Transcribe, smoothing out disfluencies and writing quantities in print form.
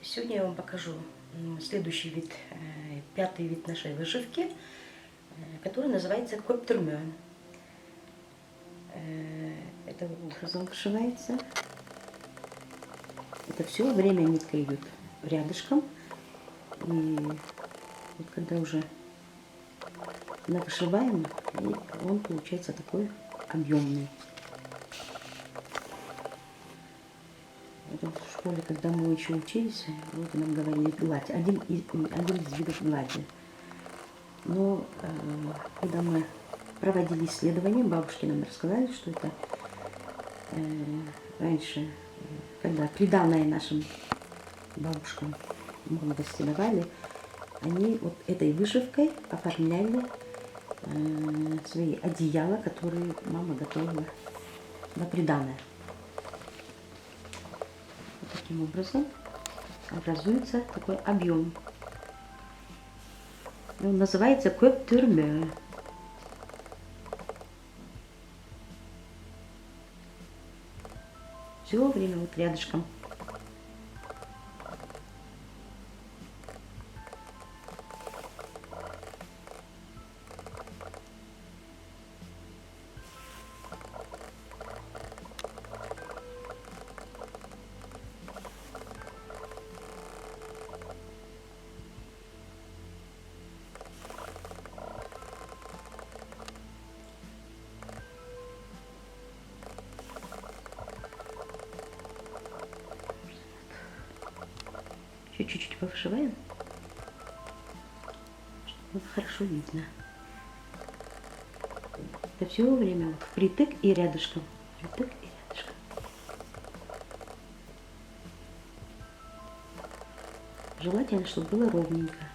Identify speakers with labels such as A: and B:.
A: Сегодня я вам покажу следующий вид, пятый вид нашей вышивки, который называется коптурмё. Это образом вышивается. Это все время нитка идет рядышком. И вот когда уже навышиваем, и он получается такой объемный. Это в школе, когда мы еще учились, вот нам говорили гладь, один из видов глади. Но когда мы проводили исследования, бабушки нам рассказали, что это раньше, когда приданое нашим бабушкам молодости давали, они вот этой вышивкой оформляли свои одеяла, которые мама готовила на приданое. Вот таким образом образуется такой объем. Он называется коптурмё. Все время вот рядышком. Чуть-чуть повышиваем, чтобы хорошо видно. Это все время вот впритык и рядышком. Впритык и рядышком. Желательно, чтобы было ровненько.